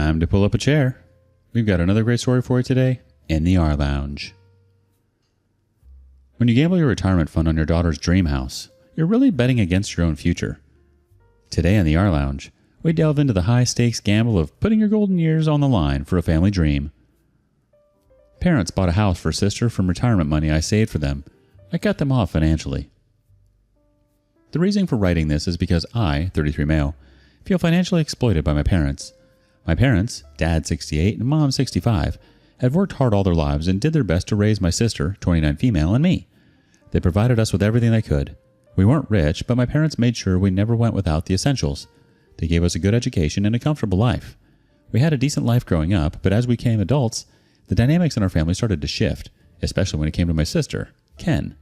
Time to pull up a chair. We've got another great story for you today in the R Lounge. When you gamble your retirement fund on your daughter's dream house, you're really betting against your own future. Today in the R Lounge, we delve into the high-stakes gamble of putting your golden years on the line for a family dream. Parents bought a house for a sister from retirement money I saved for them. I cut them off financially. The reason for writing this is because I, 33 male, feel financially exploited by my parents. My parents, Dad 68 and Mom 65, have worked hard all their lives and did their best to raise my sister, 29 female, and me. They provided us with everything they could. We weren't rich, but my parents made sure we never went without the essentials. They gave us a good education and a comfortable life. We had a decent life growing up, but as we became adults, the dynamics in our family started to shift, especially when it came to my sister, Ken.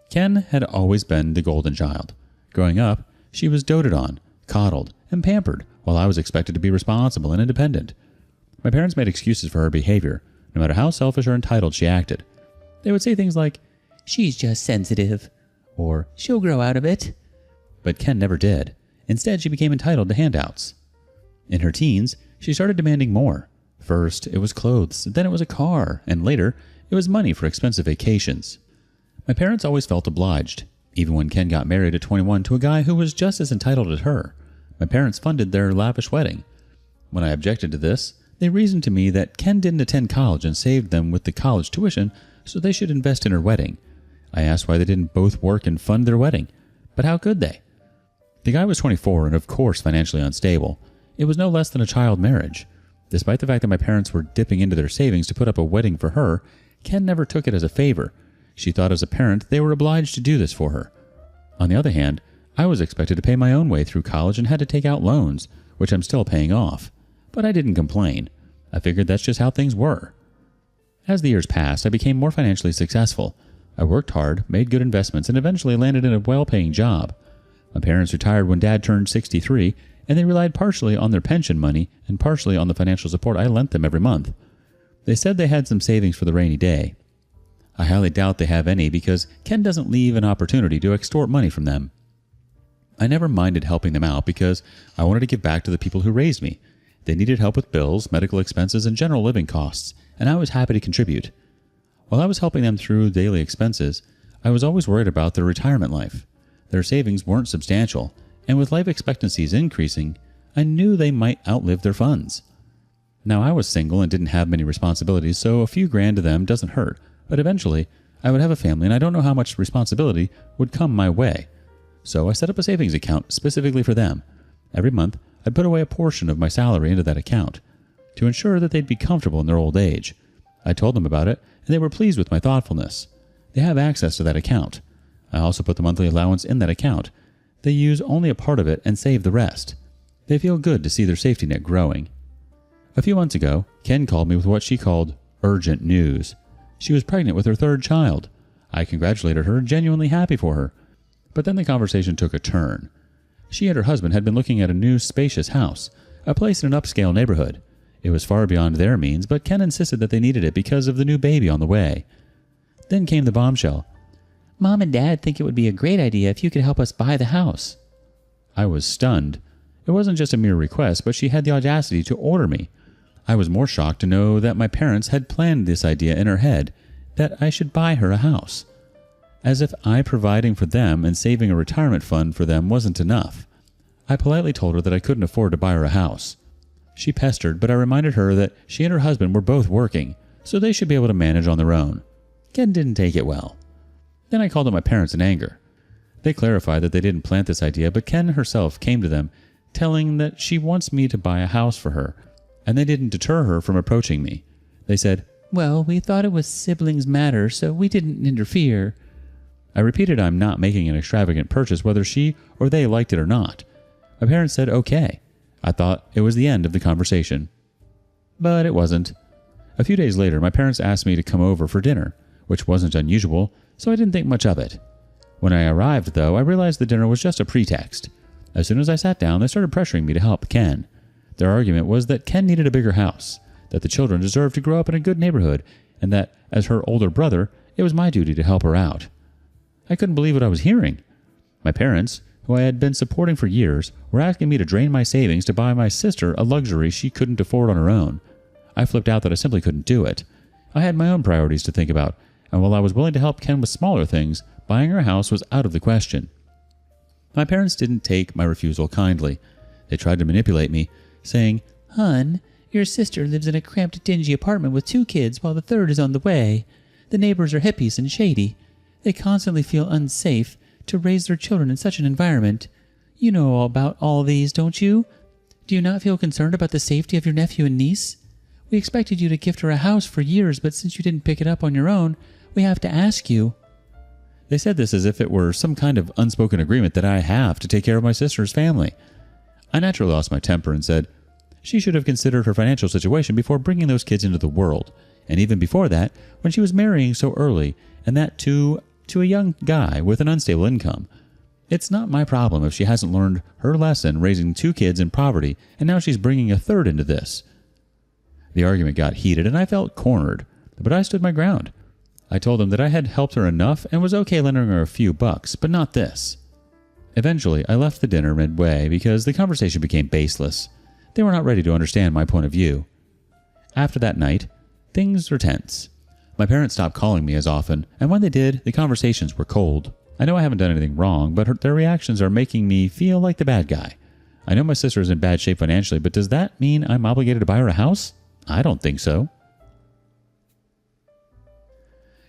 Ken had always been the golden child. Growing up, she was doted on, coddled, and pampered, while I was expected to be responsible and independent. My parents made excuses for her behavior, no matter how selfish or entitled she acted. They would say things like, "She's just sensitive," or "She'll grow out of it." But Ken never did. Instead, she became entitled to handouts. In her teens, she started demanding more. First, it was clothes, then it was a car, and later, it was money for expensive vacations. My parents always felt obliged, even when Ken got married at 21 to a guy who was just as entitled as her. My parents funded their lavish wedding. When I objected to this, they reasoned to me that Ken didn't attend college and saved them with the college tuition, so they should invest in her wedding. I asked why they didn't both work and fund their wedding, but how could they? The guy was 24 and of course financially unstable. It was no less than a child marriage. Despite the fact that my parents were dipping into their savings to put up a wedding for her, Ken never took it as a favor. She thought as a parent they were obliged to do this for her. On the other hand, I was expected to pay my own way through college and had to take out loans, which I'm still paying off. But I didn't complain. I figured that's just how things were. As the years passed, I became more financially successful. I worked hard, made good investments, and eventually landed in a well-paying job. My parents retired when Dad turned 63, and they relied partially on their pension money and partially on the financial support I lent them every month. They said they had some savings for the rainy day. I highly doubt they have any because Ken doesn't leave an opportunity to extort money from them. I never minded helping them out because I wanted to give back to the people who raised me. They needed help with bills, medical expenses, and general living costs, and I was happy to contribute. While I was helping them through daily expenses, I was always worried about their retirement life. Their savings weren't substantial, and with life expectancies increasing, I knew they might outlive their funds. Now I was single and didn't have many responsibilities, so a few grand to them doesn't hurt, but eventually I would have a family and I don't know how much responsibility would come my way. So I set up a savings account specifically for them. Every month, I'd put away a portion of my salary into that account to ensure that they'd be comfortable in their old age. I told them about it, and they were pleased with my thoughtfulness. They have access to that account. I also put the monthly allowance in that account. They use only a part of it and save the rest. They feel good to see their safety net growing. A few months ago, Ken called me with what she called urgent news. She was pregnant with her third child. I congratulated her, genuinely happy for her. But then the conversation took a turn. She and her husband had been looking at a new spacious house, a place in an upscale neighborhood. It was far beyond their means, but Ken insisted that they needed it because of the new baby on the way. Then came the bombshell. "Mom and Dad think it would be a great idea if you could help us buy the house." I was stunned. It wasn't just a mere request, but she had the audacity to order me. I was more shocked to know that my parents had planned this idea in her head, that I should buy her a house. As if I providing for them and saving a retirement fund for them wasn't enough. I politely told her that I couldn't afford to buy her a house. She pestered, but I reminded her that she and her husband were both working, so they should be able to manage on their own. Ken didn't take it well. Then I called up my parents in anger. They clarified that they didn't plant this idea, but Ken herself came to them, telling that she wants me to buy a house for her, and they didn't deter her from approaching me. They said, "Well, we thought it was siblings matter, so we didn't interfere." I repeated I'm not making an extravagant purchase whether she or they liked it or not. My parents said okay. I thought it was the end of the conversation. But it wasn't. A few days later, my parents asked me to come over for dinner, which wasn't unusual, so I didn't think much of it. When I arrived, though, I realized the dinner was just a pretext. As soon as I sat down, they started pressuring me to help Ken. Their argument was that Ken needed a bigger house, that the children deserved to grow up in a good neighborhood, and that, as her older brother, it was my duty to help her out. I couldn't believe what I was hearing. My parents, who I had been supporting for years, were asking me to drain my savings to buy my sister a luxury she couldn't afford on her own. I flipped out that I simply couldn't do it. I had my own priorities to think about, and while I was willing to help Ken with smaller things, buying her a house was out of the question. My parents didn't take my refusal kindly. They tried to manipulate me, saying, "Hun, your sister lives in a cramped, dingy apartment with 2 kids while the third is on the way. The neighbors are hippies and shady. They constantly feel unsafe to raise their children in such an environment. You know all about all these, don't you? Do you not feel concerned about the safety of your nephew and niece? We expected you to gift her a house for years, but since you didn't pick it up on your own, we have to ask you." They said this as if it were some kind of unspoken agreement that I have to take care of my sister's family. I naturally lost my temper and said she should have considered her financial situation before bringing those kids into the world, and even before that, when she was marrying so early, and that to a young guy with an unstable income. It's not my problem if she hasn't learned her lesson raising 2 kids in poverty, and now she's bringing a third into this. The argument got heated, and I felt cornered, but I stood my ground. I told them that I had helped her enough and was okay lending her a few bucks, but not this. Eventually, I left the dinner midway because the conversation became baseless. They were not ready to understand my point of view. After that night, things were tense. My parents stopped calling me as often, and when they did, the conversations were cold. I know I haven't done anything wrong, but their reactions are making me feel like the bad guy. I know my sister is in bad shape financially, but does that mean I'm obligated to buy her a house? I don't think so.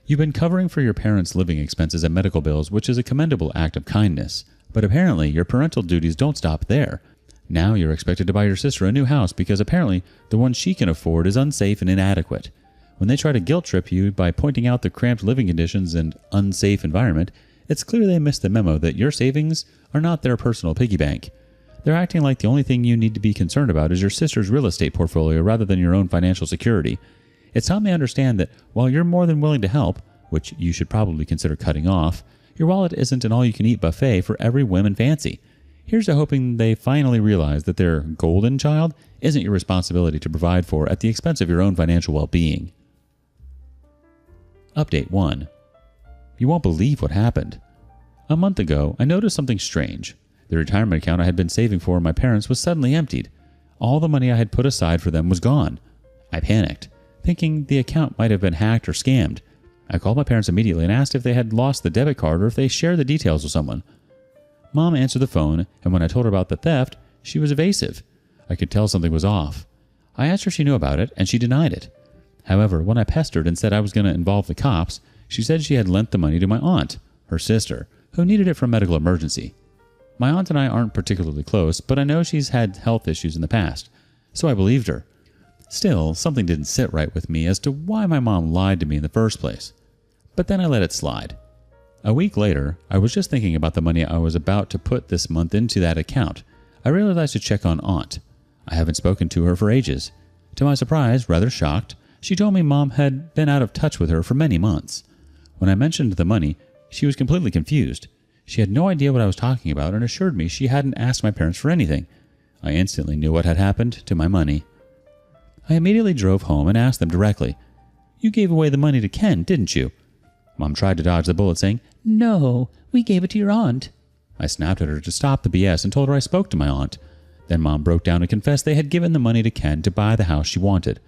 You've been covering for your parents' living expenses and medical bills, which is a commendable act of kindness. But apparently, your parental duties don't stop there. Now you're expected to buy your sister a new house because apparently the one she can afford is unsafe and inadequate. When they try to guilt trip you by pointing out the cramped living conditions and unsafe environment, it's clear they missed the memo that your savings are not their personal piggy bank. They're acting like the only thing you need to be concerned about is your sister's real estate portfolio rather than your own financial security. It's time they understand that while you're more than willing to help, which you should probably consider cutting off, your wallet isn't an all-you-can-eat buffet for every whim and fancy. Here's to hoping they finally realize that their golden child isn't your responsibility to provide for at the expense of your own financial well-being. Update 1. You won't believe what happened. A month ago, I noticed something strange. The retirement account I had been saving for my parents was suddenly emptied. All the money I had put aside for them was gone. I panicked, thinking the account might have been hacked or scammed. I called my parents immediately and asked if they had lost the debit card or if they shared the details with someone. Mom answered the phone, and when I told her about the theft, she was evasive. I could tell something was off. I asked her if she knew about it, and she denied it. However, when I pestered and said I was going to involve the cops, she said she had lent the money to my aunt, her sister, who needed it for a medical emergency. My aunt and I aren't particularly close, but I know she's had health issues in the past, so I believed her. Still, something didn't sit right with me as to why my mom lied to me in the first place. But then I let it slide. A week later, I was just thinking about the money I was about to put this month into that account. I realized I should check on Aunt. I haven't spoken to her for ages. To my surprise, rather shocked, she told me Mom had been out of touch with her for many months. When I mentioned the money, she was completely confused. She had no idea what I was talking about and assured me she hadn't asked my parents for anything. I instantly knew what had happened to my money. I immediately drove home and asked them directly, "You gave away the money to Ken, didn't you?" Mom tried to dodge the bullet, saying, "No, we gave it to your aunt." I snapped at her to stop the BS and told her I spoke to my aunt. Then Mom broke down and confessed they had given the money to Ken to buy the house she wanted.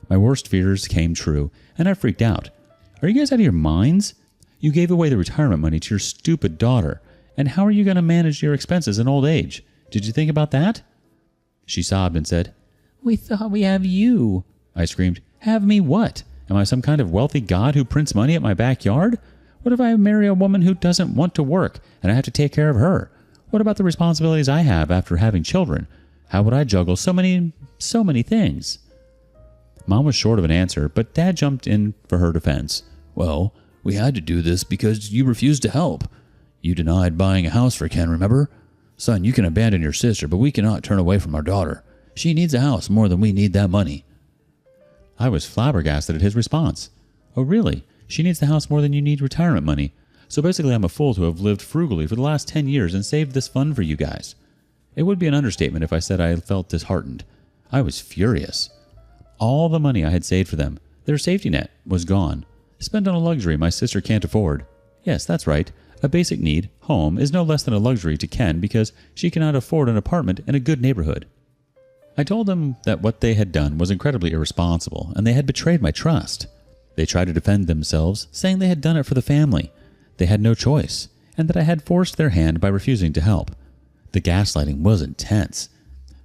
My worst fears came true, and I freaked out. Are you guys out of your minds? You gave away the retirement money to your stupid daughter, and how are you going to manage your expenses in old age? Did you think about that? She sobbed and said, "We thought we have you." I screamed, "Have me what? Am I some kind of wealthy god who prints money at my backyard? What if I marry a woman who doesn't want to work and I have to take care of her? What about the responsibilities I have after having children? How would I juggle so many things?" Mom was short of an answer, but Dad jumped in for her defense. "Well, we had to do this because you refused to help. You denied buying a house for Ken, remember? Son, you can abandon your sister, but we cannot turn away from our daughter. She needs a house more than we need that money." I was flabbergasted at his response. "Oh, really? She needs the house more than you need retirement money. So basically I'm a fool to have lived frugally for the last 10 years and saved this fund for you guys." It would be an understatement if I said I felt disheartened. I was furious. All the money I had saved for them, their safety net, was gone. Spent on a luxury my sister can't afford. Yes, that's right. A basic need, home, is no less than a luxury to Ken because she cannot afford an apartment in a good neighborhood. I told them that what they had done was incredibly irresponsible and they had betrayed my trust. They tried to defend themselves, saying they had done it for the family. They had no choice, and that I had forced their hand by refusing to help. The gaslighting was intense.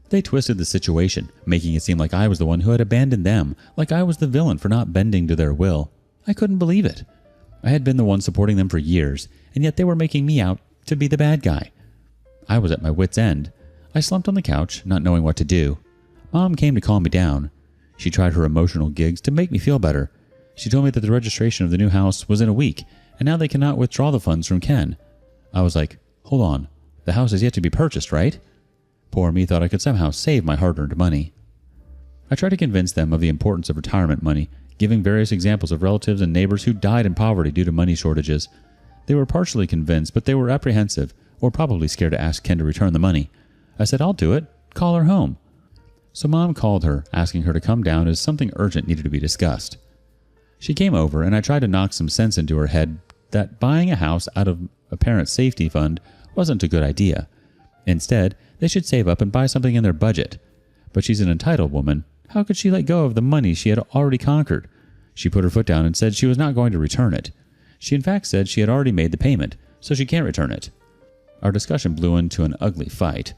They twisted the situation, making it seem like I was the one who had abandoned them, like I was the villain for not bending to their will. I couldn't believe it. I had been the one supporting them for years, and yet they were making me out to be the bad guy. I was at my wit's end. I slumped on the couch, not knowing what to do. Mom came to calm me down. She tried her emotional gigs to make me feel better. She told me that the registration of the new house was in a week, and now they cannot withdraw the funds from Ken. I was like, hold on, the house is yet to be purchased, right? Poor me thought I could somehow save my hard-earned money. I tried to convince them of the importance of retirement money, giving various examples of relatives and neighbors who died in poverty due to money shortages. They were partially convinced, but they were apprehensive, or probably scared to ask Ken to return the money. I said, I'll do it. Call her home. So Mom called her, asking her to come down as something urgent needed to be discussed. She came over, and I tried to knock some sense into her head that buying a house out of a parent's safety fund wasn't a good idea. Instead, they should save up and buy something in their budget. But she's an entitled woman. How could she let go of the money she had already conquered? She put her foot down and said she was not going to return it. She in fact said she had already made the payment, so she can't return it. Our discussion blew into an ugly fight.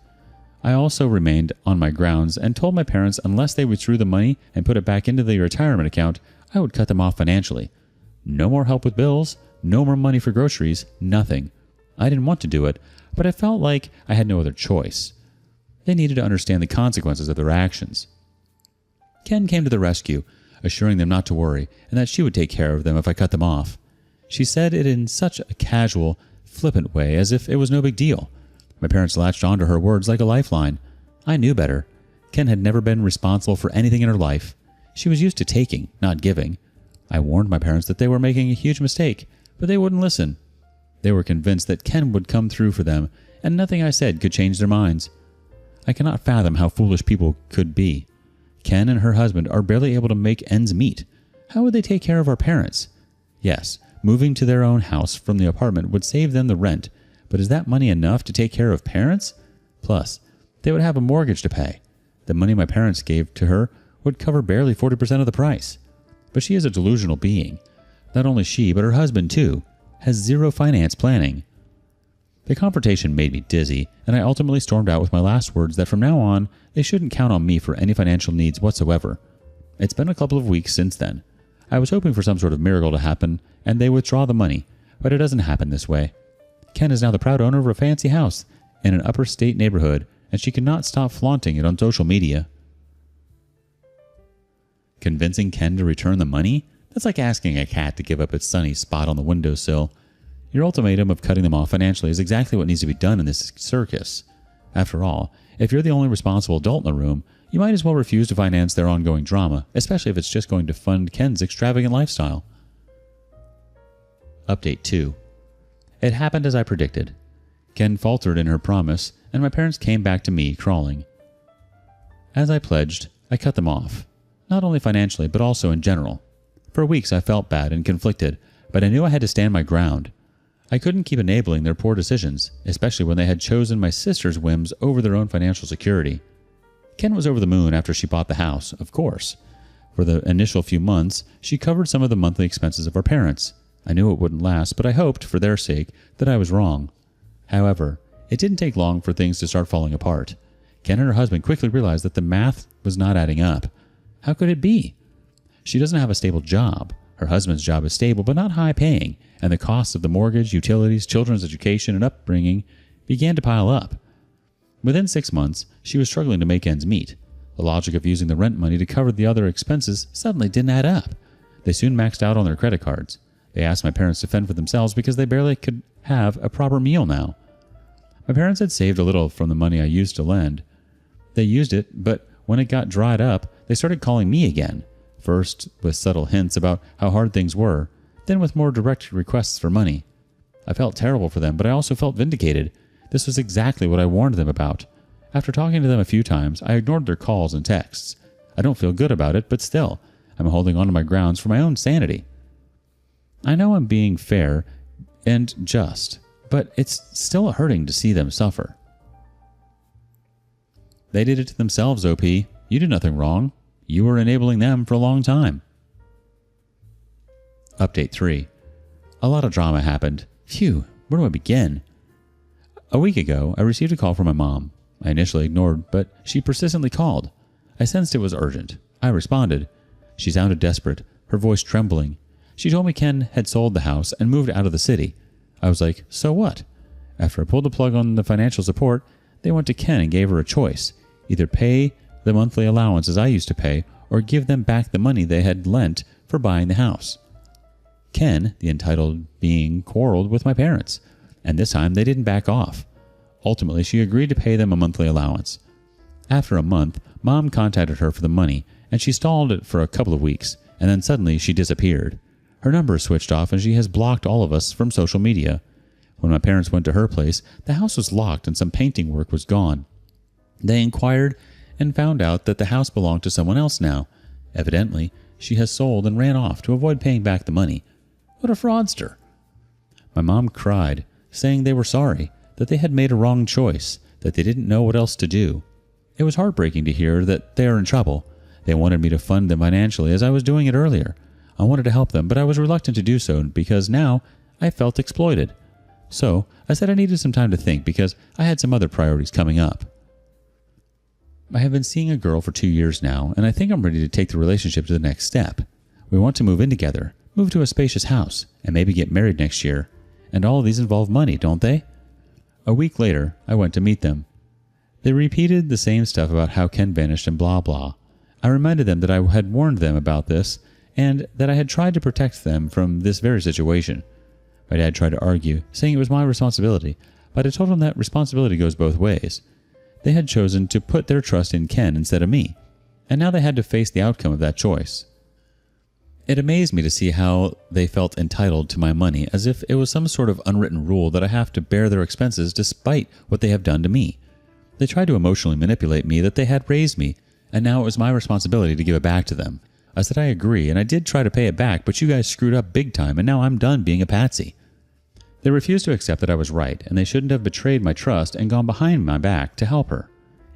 I also remained on my grounds and told my parents unless they withdrew the money and put it back into the retirement account, I would cut them off financially. No more help with bills, no more money for groceries, nothing. I didn't want to do it, but I felt like I had no other choice. They needed to understand the consequences of their actions. Ken came to the rescue, assuring them not to worry and that she would take care of them if I cut them off. She said it in such a casual, flippant way as if it was no big deal. My parents latched onto her words like a lifeline. I knew better. Ken had never been responsible for anything in her life. She was used to taking, not giving. I warned my parents that they were making a huge mistake, but they wouldn't listen. They were convinced that Ken would come through for them, and nothing I said could change their minds. I cannot fathom how foolish people could be. Ken and her husband are barely able to make ends meet. How would they take care of our parents? Yes, moving to their own house from the apartment would save them the rent, but is that money enough to take care of parents? Plus, they would have a mortgage to pay. The money my parents gave to her would cover barely 40% of the price. But she is a delusional being. Not only she, but her husband too, has zero finance planning. The confrontation made me dizzy, and I ultimately stormed out with my last words that from now on, they shouldn't count on me for any financial needs whatsoever. It's been a couple of weeks since then. I was hoping for some sort of miracle to happen, and they withdraw the money, but it doesn't happen this way. Ken is now the proud owner of a fancy house in an upper state neighborhood, and she cannot stop flaunting it on social media. Convincing Ken to return the money? That's like asking a cat to give up its sunny spot on the windowsill. Your ultimatum of cutting them off financially is exactly what needs to be done in this circus. After all, if you're the only responsible adult in the room, you might as well refuse to finance their ongoing drama, especially if it's just going to fund Ken's extravagant lifestyle. Update 2. It happened as I predicted. Ken faltered in her promise, and my parents came back to me crawling. As I pledged, I cut them off. Not only financially, but also in general. For weeks I felt bad and conflicted, but I knew I had to stand my ground. I couldn't keep enabling their poor decisions, especially when they had chosen my sister's whims over their own financial security. Ken was over the moon after she bought the house, of course. For the initial few months, she covered some of the monthly expenses of our parents. I knew it wouldn't last, but I hoped, for their sake, that I was wrong. However, it didn't take long for things to start falling apart. Ken and her husband quickly realized that the math was not adding up. How could it be? She doesn't have a stable job. Her husband's job is stable but not high-paying, and the costs of the mortgage, utilities, children's education, and upbringing began to pile up. Within 6 months, she was struggling to make ends meet. The logic of using the rent money to cover the other expenses suddenly didn't add up. They soon maxed out on their credit cards. They asked my parents to fend for themselves because they barely could have a proper meal now. My parents had saved a little from the money I used to lend. They used it, but when it got dried up, they started calling me again. First with subtle hints about how hard things were, then with more direct requests for money. I felt terrible for them, but I also felt vindicated. This was exactly what I warned them about. After talking to them a few times, I ignored their calls and texts. I don't feel good about it, but still, I'm holding on to my grounds for my own sanity. I know I'm being fair and just, but it's still hurting to see them suffer. They did it to themselves, OP. You did nothing wrong. You were enabling them for a long time. Update 3. A lot of drama happened. Phew, where do I begin? A week ago, I received a call from my mom. I initially ignored, but she persistently called. I sensed it was urgent. I responded. She sounded desperate, her voice trembling. She told me Ken had sold the house and moved out of the city. I was like, so what? After I pulled the plug on the financial support, they went to Ken and gave her a choice. Either pay the monthly allowances I used to pay or give them back the money they had lent for buying the house. Ken, the entitled being, quarreled with my parents, and this time they didn't back off. Ultimately, she agreed to pay them a monthly allowance. After a month, Mom contacted her for the money, and she stalled it for a couple of weeks, and then suddenly she disappeared. Her number switched off and she has blocked all of us from social media. When my parents went to her place, the house was locked and some painting work was gone. They inquired and found out that the house belonged to someone else now. Evidently, she has sold and ran off to avoid paying back the money. What a fraudster. My mom cried, saying they were sorry, that they had made a wrong choice, that they didn't know what else to do. It was heartbreaking to hear that they are in trouble. They wanted me to fund them financially as I was doing it earlier. I wanted to help them, but I was reluctant to do so because now I felt exploited. So I said I needed some time to think because I had some other priorities coming up. I have been seeing a girl for 2 years now, and I think I'm ready to take the relationship to the next step. We want to move in together, move to a spacious house, and maybe get married next year. And all of these involve money, don't they? A week later, I went to meet them. They repeated the same stuff about how Ken vanished and blah blah. I reminded them that I had warned them about this and that I had tried to protect them from this very situation. My dad tried to argue, saying it was my responsibility, but I told him that responsibility goes both ways. They had chosen to put their trust in Ken instead of me, and now they had to face the outcome of that choice. It amazed me to see how they felt entitled to my money, as if it was some sort of unwritten rule that I have to bear their expenses despite what they have done to me. They tried to emotionally manipulate me that they had raised me, and now it was my responsibility to give it back to them. I said I agree, and I did try to pay it back, but you guys screwed up big time, and now I'm done being a patsy. They refused to accept that I was right, and they shouldn't have betrayed my trust and gone behind my back to help her.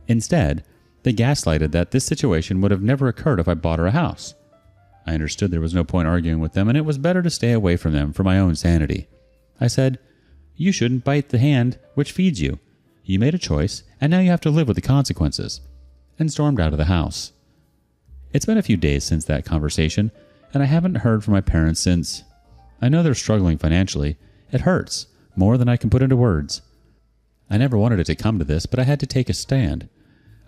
Instead, they gaslighted that this situation would have never occurred if I bought her a house. I understood there was no point arguing with them, and it was better to stay away from them for my own sanity. I said, "You shouldn't bite the hand which feeds you. You made a choice, and now you have to live with the consequences," and stormed out of the house. It's been a few days since that conversation, and I haven't heard from my parents since. I know they're struggling financially. It hurts, more than I can put into words. I never wanted it to come to this, but I had to take a stand.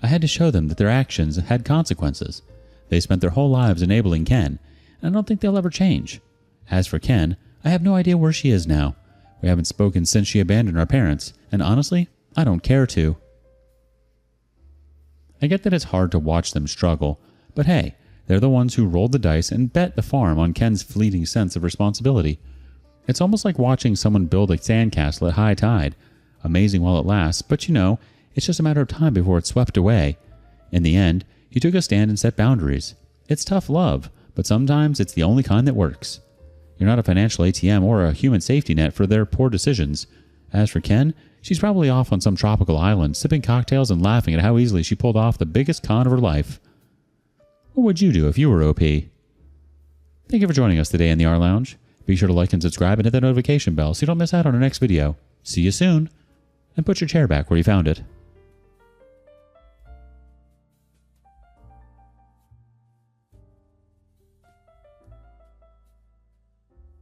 I had to show them that their actions had consequences. They spent their whole lives enabling Ken, and I don't think they'll ever change. As for Ken, I have no idea where she is now. We haven't spoken since she abandoned our parents, and honestly, I don't care to. I get that it's hard to watch them struggle, but hey, they're the ones who rolled the dice and bet the farm on Ken's fleeting sense of responsibility. It's almost like watching someone build a sandcastle at high tide. Amazing while it lasts, but it's just a matter of time before it's swept away. In the end, he took a stand and set boundaries. It's tough love, but sometimes it's the only kind that works. You're not a financial ATM or a human safety net for their poor decisions. As for Ken, she's probably off on some tropical island, sipping cocktails and laughing at how easily she pulled off the biggest con of her life. What would you do if you were OP? Thank you for joining us today in the R Lounge. Be sure to like and subscribe and hit that notification bell so you don't miss out on our next video. See you soon, and put your chair back where you found it.